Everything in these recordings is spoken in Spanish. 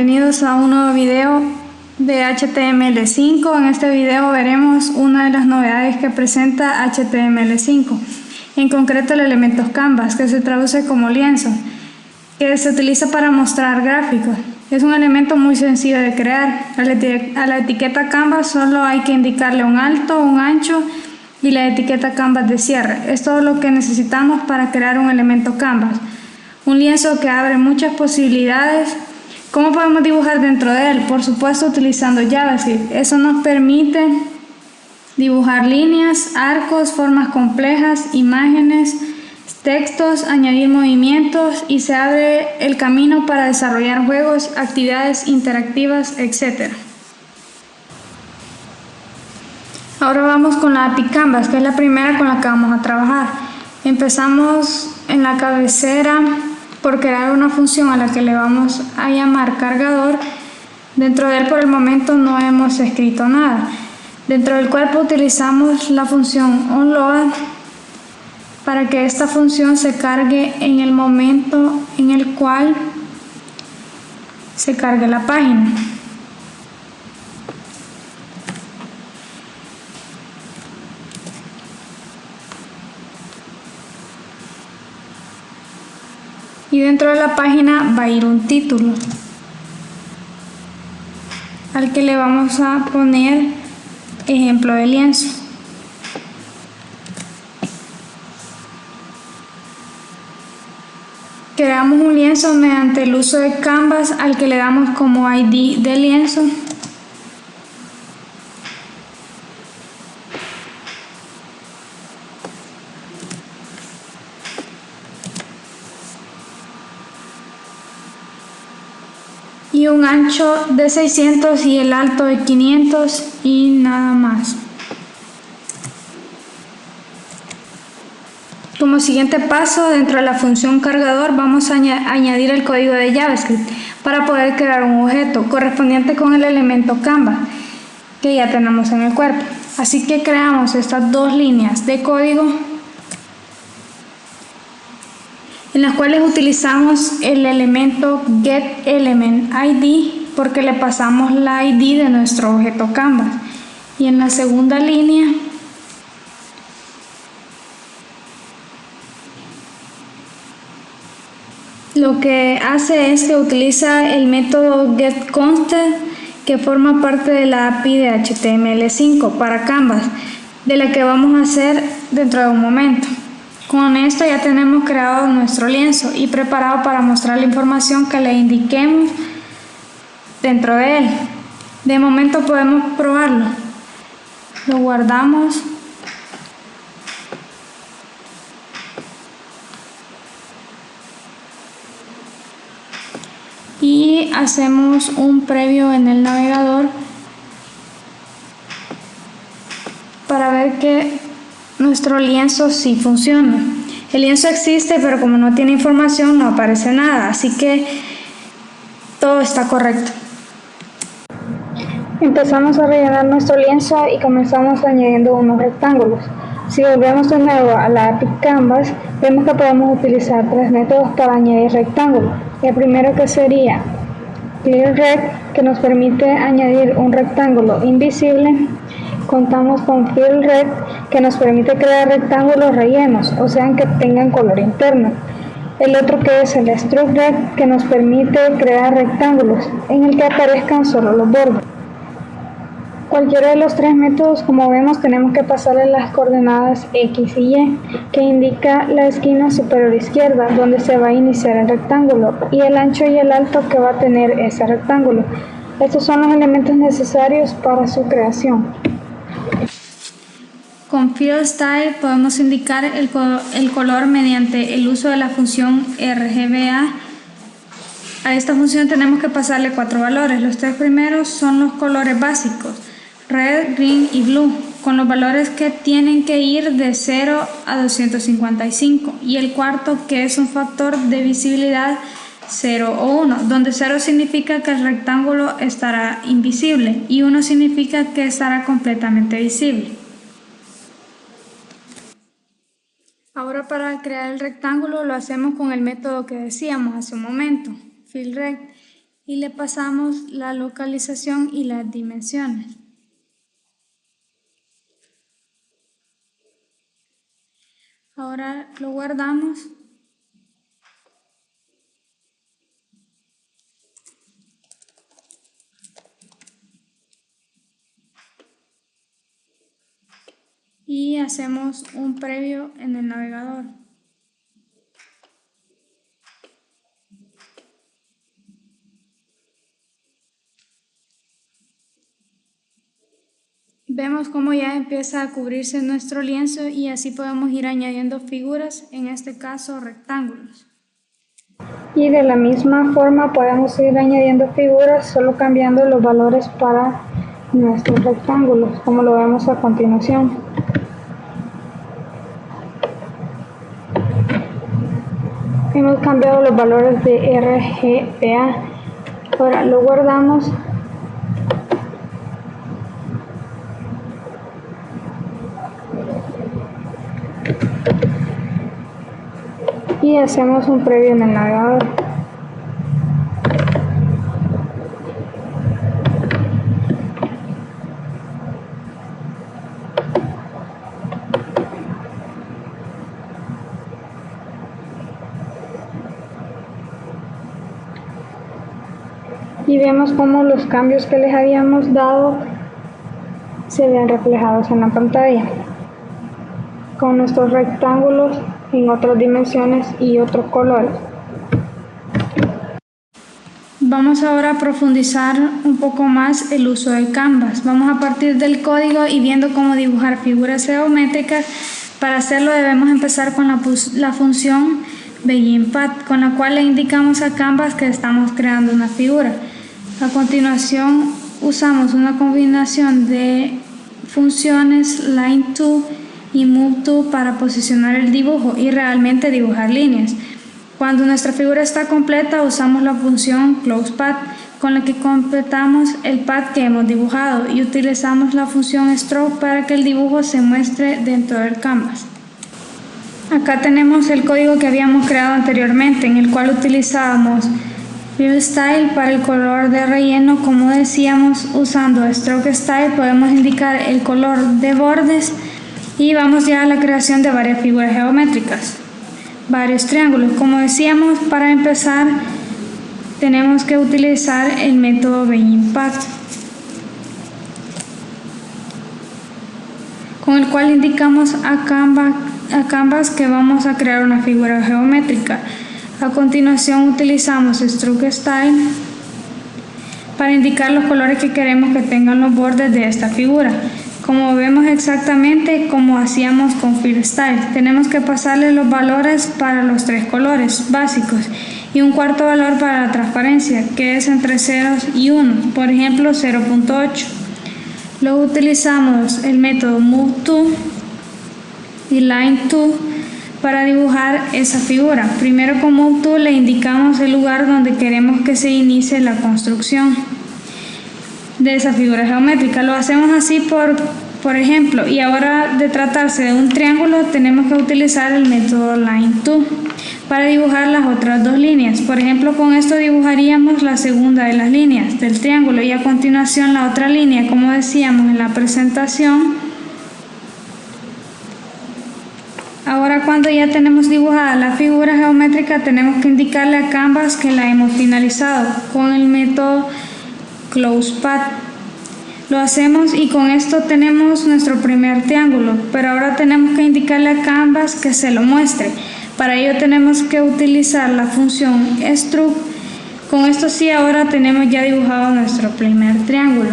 bienvenidos a un nuevo video de HTML5. En este video veremos una de las novedades que presenta HTML5, en concreto el elemento Canvas, que se traduce como lienzo, que se utiliza para mostrar gráficos. Es un elemento muy sencillo de crear. A la etiqueta Canvas solo hay que indicarle un alto, un ancho y la etiqueta Canvas de cierre. Es todo lo que necesitamos para crear un elemento Canvas. Un lienzo que abre muchas posibilidades. ¿Cómo podemos dibujar dentro de él? Por supuesto utilizando JavaScript. Eso nos permite dibujar líneas, arcos, formas complejas, imágenes, textos, añadir movimientos y se abre el camino para desarrollar juegos, actividades interactivas, etc. Ahora vamos con la API Canvas, que es la primera con la que vamos a trabajar. Empezamos en la cabecera por crear una función a la que le vamos a llamar cargador. Dentro de él por el momento no hemos escrito nada. Dentro del cuerpo utilizamos la función onload para que esta función se cargue en el momento en el cual se cargue la página. Y dentro de la página va a ir un título al que le vamos a poner ejemplo de lienzo. Creamos un lienzo mediante el uso de Canvas al que le damos como ID de lienzo. Y un ancho de 600 y el alto de 500 y nada más. Como siguiente paso, dentro de la función cargador vamos a añadir el código de JavaScript para poder crear un objeto correspondiente con el elemento Canvas que ya tenemos en el cuerpo. Así que creamos estas dos líneas de código en las cuales utilizamos el elemento getElementID porque le pasamos la ID de nuestro objeto Canvas. Y en la segunda línea lo que hace es que utiliza el método getContent que forma parte de la API de HTML5 para Canvas, de la que vamos a hacer dentro de un momento. Con esto ya tenemos creado nuestro lienzo y preparado para mostrar la información que le indiquemos dentro de él. De momento podemos probarlo. Lo guardamos. Y hacemos un previo en el navegador para ver que nuestro lienzo sí funciona. El lienzo existe, pero como no tiene información no aparece nada, así que todo está correcto. Empezamos a rellenar nuestro lienzo y comenzamos añadiendo unos rectángulos. Si volvemos de nuevo a la API Canvas, vemos que podemos utilizar tres métodos para añadir rectángulos. El primero que sería FillRect, que nos permite añadir un rectángulo invisible. Contamos con FillRect, que nos permite crear rectángulos rellenos, o sea que tengan color interno. El otro que es el StructRect, que nos permite crear rectángulos en el que aparezcan solo los bordes. Cualquiera de los tres métodos, como vemos, tenemos que pasarle las coordenadas X y Y, que indica la esquina superior izquierda, donde se va a iniciar el rectángulo, y el ancho y el alto que va a tener ese rectángulo. Estos son los elementos necesarios para su creación. Con FillStyle podemos indicar el color mediante el uso de la función RGBA. A esta función tenemos que pasarle 4 valores. Los tres primeros son los colores básicos: red, green y blue, con los valores que tienen que ir de 0 a 255, y el cuarto, que es un factor de visibilidad 0 o 1, donde 0 significa que el rectángulo estará invisible y 1 significa que estará completamente visible. Ahora, para crear el rectángulo lo hacemos con el método que decíamos hace un momento, FillRect, y le pasamos la localización y las dimensiones. Ahora lo guardamos. Y hacemos un previo en el navegador. Vemos cómo ya empieza a cubrirse nuestro lienzo y así podemos ir añadiendo figuras, en este caso rectángulos. Y de la misma forma podemos ir añadiendo figuras solo cambiando los valores para nuestros rectángulos, como lo vemos a continuación. Hemos cambiado los valores de RGBA. Ahora lo guardamos. Y hacemos un previo en el navegador. Y vemos cómo los cambios que les habíamos dado se ven reflejados en la pantalla, con nuestros rectángulos en otras dimensiones y otros colores. Vamos ahora a profundizar un poco más el uso de Canvas. Vamos a partir del código y viendo cómo dibujar figuras geométricas. Para hacerlo debemos empezar con la función BeginPath, con la cual le indicamos a Canvas que estamos creando una figura. A continuación usamos una combinación de funciones Line2 y Move2 para posicionar el dibujo y realmente dibujar líneas. Cuando nuestra figura está completa usamos la función ClosePath, con la que completamos el path que hemos dibujado, y utilizamos la función Stroke para que el dibujo se muestre dentro del canvas. Acá tenemos el código que habíamos creado anteriormente, en el cual utilizábamos Fill Style para el color de relleno. Como decíamos, usando Stroke Style podemos indicar el color de bordes y vamos ya a la creación de varias figuras geométricas, varios triángulos. Como decíamos, para empezar tenemos que utilizar el método BeginPath, con el cual indicamos a Canvas que vamos a crear una figura geométrica. A continuación utilizamos Stroke Style para indicar los colores que queremos que tengan los bordes de esta figura. Como vemos exactamente como hacíamos con Fill Style, tenemos que pasarle los valores para los tres colores básicos y un cuarto valor para la transparencia, que es entre ceros y 1, por ejemplo 0.8. Luego utilizamos el método Move2 y Line2 para dibujar esa figura. Primero con Move2 le indicamos el lugar donde queremos que se inicie la construcción de esa figura geométrica. Lo hacemos así por ejemplo, y ahora de tratarse de un triángulo tenemos que utilizar el método Line2 para dibujar las otras dos líneas. Por ejemplo, con esto dibujaríamos la segunda de las líneas del triángulo y a continuación la otra línea, como decíamos en la presentación. Ahora, cuando ya tenemos dibujada la figura geométrica, tenemos que indicarle a Canvas que la hemos finalizado con el método ClosePath. Lo hacemos y con esto tenemos nuestro primer triángulo, pero ahora tenemos que indicarle a Canvas que se lo muestre. Para ello tenemos que utilizar la función Stroke. Con esto sí, ahora tenemos ya dibujado nuestro primer triángulo.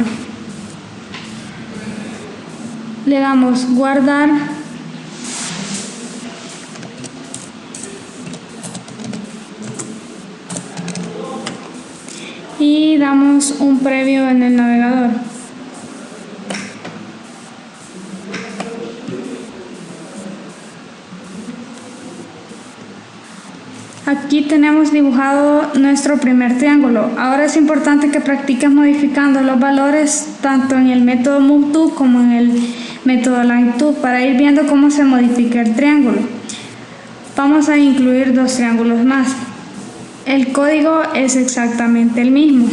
Le damos guardar. Y damos un previo en el navegador. Aquí tenemos dibujado nuestro primer triángulo. Ahora es importante que practiques modificando los valores tanto en el método Move2 como en el método Line2 para ir viendo cómo se modifica el triángulo. Vamos a incluir dos triángulos más. el código es exactamente el mismo.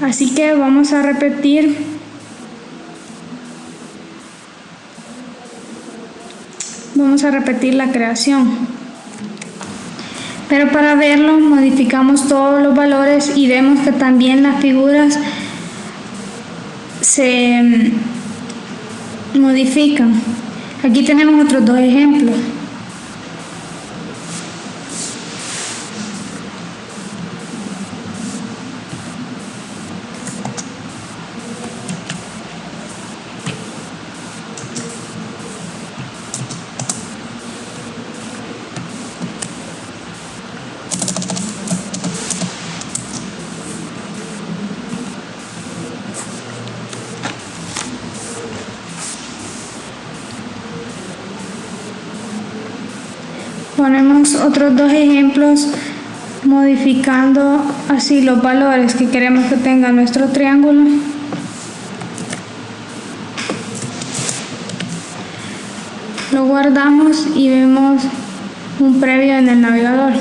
Así que vamos a repetir la creación. Pero para verlo modificamos todos los valores y vemos que también las figuras se modifican. Aquí tenemos otros dos ejemplos. Ponemos otros dos ejemplos modificando así los valores que queremos que tenga nuestro triángulo. Lo guardamos y vemos un previo en el navegador.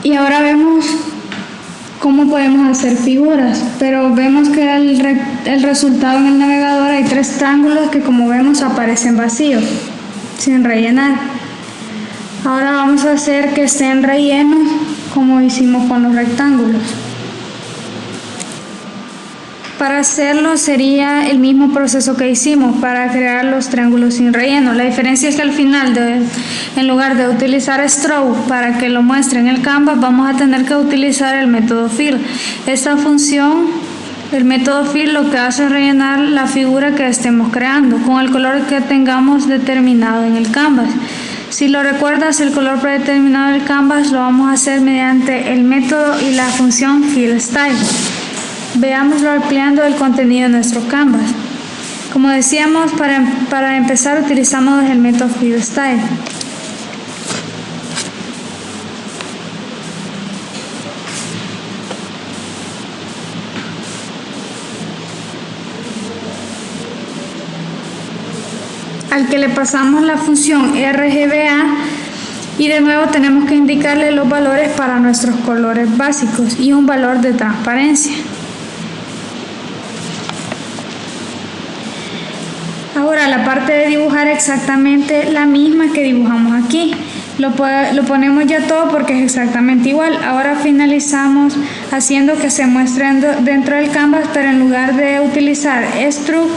Y ahora vemos cómo podemos hacer figuras, pero vemos que el resultado en el navegador hay tres triángulos que, como vemos, aparecen vacíos, sin rellenar. Ahora vamos a hacer que estén rellenos como hicimos con los rectángulos. Para hacerlo sería el mismo proceso que hicimos para crear los triángulos sin relleno. La diferencia es que al final, en lugar de utilizar stroke para que lo muestre en el canvas, vamos a tener que utilizar el método fill. Esta función, el método fill, lo que hace es rellenar la figura que estemos creando con el color que tengamos determinado en el canvas. Si lo recuerdas, el color predeterminado del canvas lo vamos a hacer mediante el método y la función fill style. Veámoslo ampliando el contenido de nuestro canvas. Como decíamos, para empezar utilizamos el método fill style. Al que le pasamos la función RGBA y de nuevo tenemos que indicarle los valores para nuestros colores básicos y un valor de transparencia. Ahora la parte de dibujar exactamente la misma que dibujamos aquí. Lo ponemos ya todo porque es exactamente igual. Ahora finalizamos haciendo que se muestre dentro del canvas, pero en lugar de utilizar stroke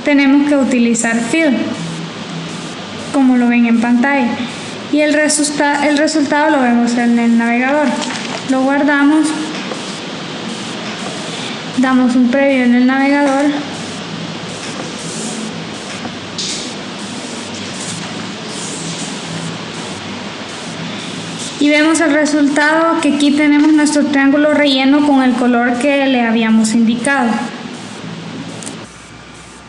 tenemos que utilizar fill, como lo ven en pantalla. Y el resultado lo vemos en el navegador. Lo guardamos, damos un previo en el navegador. Y vemos el resultado, que aquí tenemos nuestro triángulo relleno con el color que le habíamos indicado.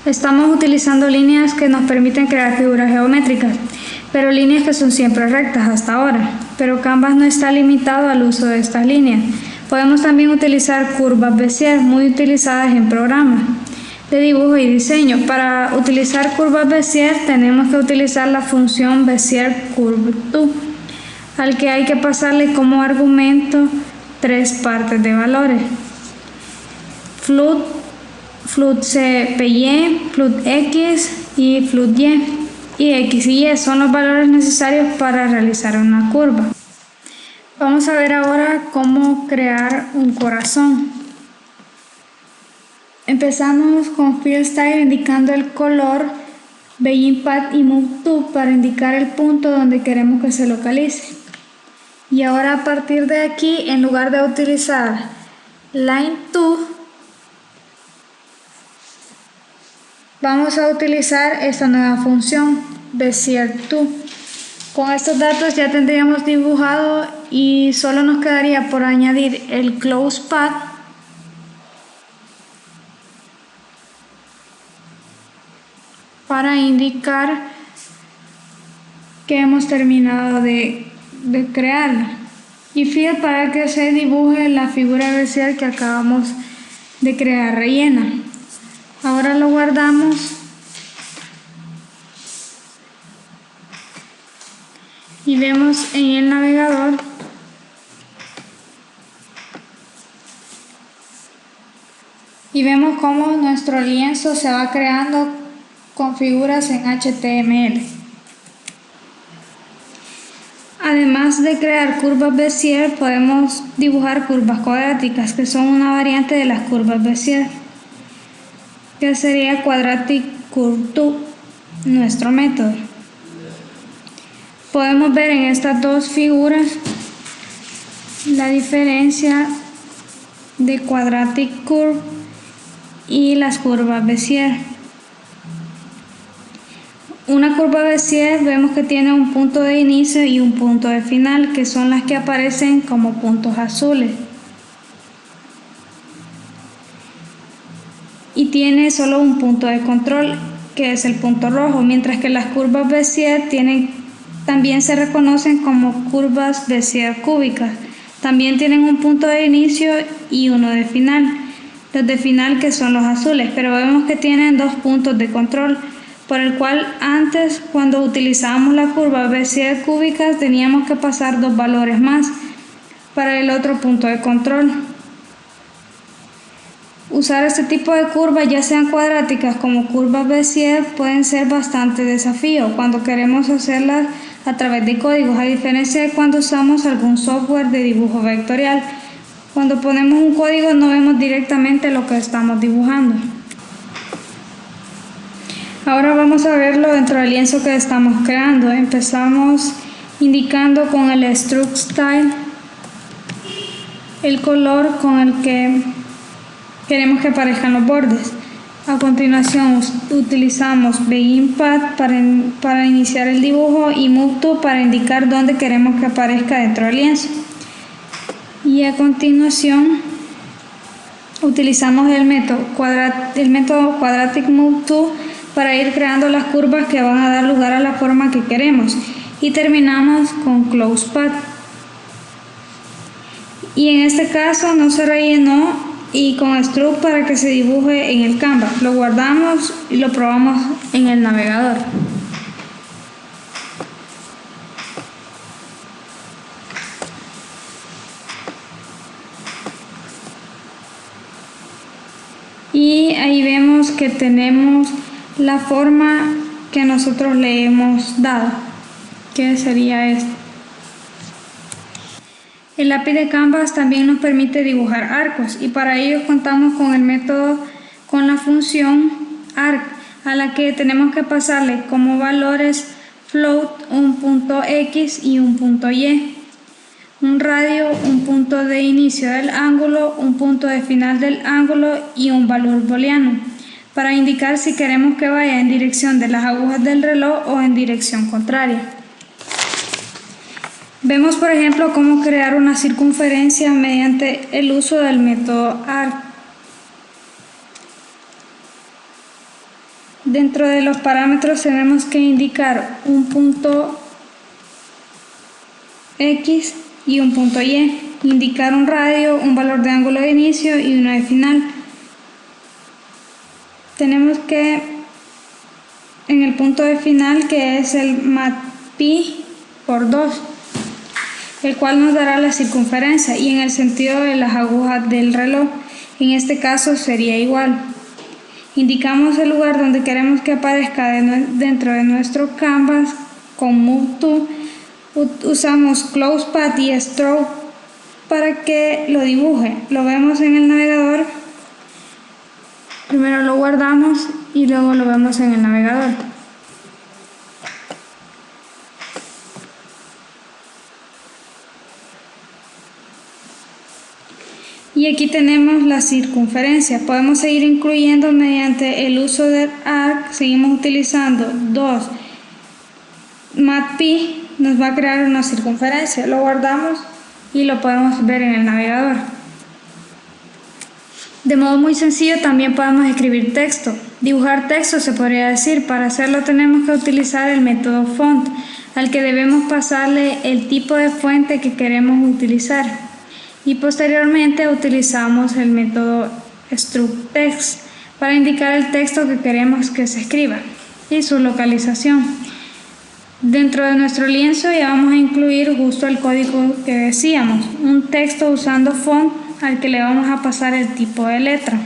Estamos utilizando líneas que nos permiten crear figuras geométricas, pero líneas que son siempre rectas hasta ahora. Pero Canvas no está limitado al uso de estas líneas. Podemos también utilizar curvas Bézier, muy utilizadas en programas de dibujo y diseño. Para utilizar curvas Bézier tenemos que utilizar la función Bézier Curve To, al que hay que pasarle como argumento tres partes de valores: float CPY, float X y float Y. Y X y Y son los valores necesarios para realizar una curva. Vamos a ver ahora cómo crear un corazón. Empezamos con Fill Style indicando el color, Begin Path y Move To para indicar el punto donde queremos que se localice. Y ahora a partir de aquí, en lugar de utilizar Line To, vamos a utilizar esta nueva función, Bézier To. Con estos datos ya tendríamos dibujado y solo nos quedaría por añadir el Close Path para indicar que hemos terminado de crearla. Y fill para que se dibuje la figura bestial que acabamos de crear rellena. Ahora lo guardamos y vemos en el navegador y vemos cómo nuestro lienzo se va creando con figuras en HTML. Además de crear curvas Bézier, podemos dibujar curvas cuadráticas, que son una variante de las curvas Bézier, que sería Quadratic Curve Tool, nuestro método. Podemos ver en estas dos figuras la diferencia de Quadratic Curve y las curvas Bézier. Una curva Bézier vemos que tiene un punto de inicio y un punto de final, que son las que aparecen como puntos azules. Y tiene solo un punto de control, que es el punto rojo, mientras que las curvas Bézier también se reconocen como curvas Bézier cúbicas. También tienen un punto de inicio y uno de final. Los de final que son los azules, pero vemos que tienen dos puntos de control, por el cual antes, cuando utilizábamos la curva Bézier cúbica, teníamos que pasar dos valores más para el otro punto de control. Usar este tipo de curvas, ya sean cuadráticas como curvas Bézier, pueden ser bastante desafío cuando queremos hacerlas a través de códigos, a diferencia de cuando usamos algún software de dibujo vectorial. Cuando ponemos un código no vemos directamente lo que estamos dibujando. Ahora vamos a verlo dentro del lienzo que estamos creando. Empezamos indicando con el Stroke Style el color con el que queremos que aparezcan los bordes. A continuación utilizamos Begin Path para iniciar el dibujo y Move To para indicar dónde queremos que aparezca dentro del lienzo. Y a continuación utilizamos el método Quadratic Move To para ir creando las curvas que van a dar lugar a la forma que queremos, y terminamos con Close Path. Y en este caso no se rellenó, y con Stroke para que se dibuje en el Canvas. Lo guardamos y lo probamos en el navegador. Y ahí vemos que tenemos la forma que nosotros le hemos dado, que sería esta. El lápiz de Canvas también nos permite dibujar arcos, y para ello contamos con el método, con la función arc, a la que tenemos que pasarle como valores float, un punto X y un punto Y, un radio, un punto de inicio del ángulo, un punto de final del ángulo y un valor booleano, para indicar si queremos que vaya en dirección de las agujas del reloj o en dirección contraria. Vemos, por ejemplo, cómo crear una circunferencia mediante el uso del método arc. Dentro de los parámetros tenemos que indicar un punto X y un punto Y, indicar un radio, un valor de ángulo de inicio y uno de final. Tenemos que, en el punto de final, que es el mat_pi por 2, el cual nos dará la circunferencia, y en el sentido de las agujas del reloj, en este caso sería igual. Indicamos el lugar donde queremos que aparezca dentro de nuestro Canvas con Move To. Usamos Close Path y Stroke para que lo dibuje. Lo vemos en el navegador. Primero lo guardamos y luego lo vemos en el navegador. Y aquí tenemos la circunferencia. Podemos seguir incluyendo mediante el uso del arc. Seguimos utilizando 2 mat_pi, nos va a crear una circunferencia. Lo guardamos y lo podemos ver en el navegador. De modo muy sencillo también podemos escribir texto. Dibujar texto se podría decir. Para hacerlo tenemos que utilizar el método font. al que debemos pasarle el tipo de fuente que queremos utilizar, y posteriormente utilizamos el método struct_text para indicar el texto que queremos que se escriba y su localización. Dentro de nuestro lienzo ya vamos a incluir justo el código que decíamos, un texto usando font al que le vamos a pasar el tipo de letra.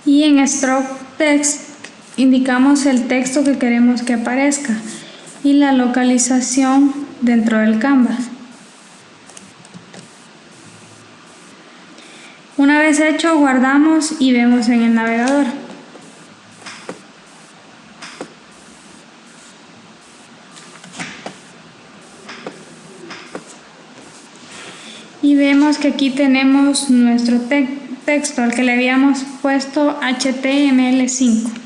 Y en struct_text indicamos el texto que queremos que aparezca y la localización dentro del Canvas. Una vez hecho, guardamos y vemos en el navegador. Y vemos que aquí tenemos nuestro texto al que le habíamos puesto HTML5.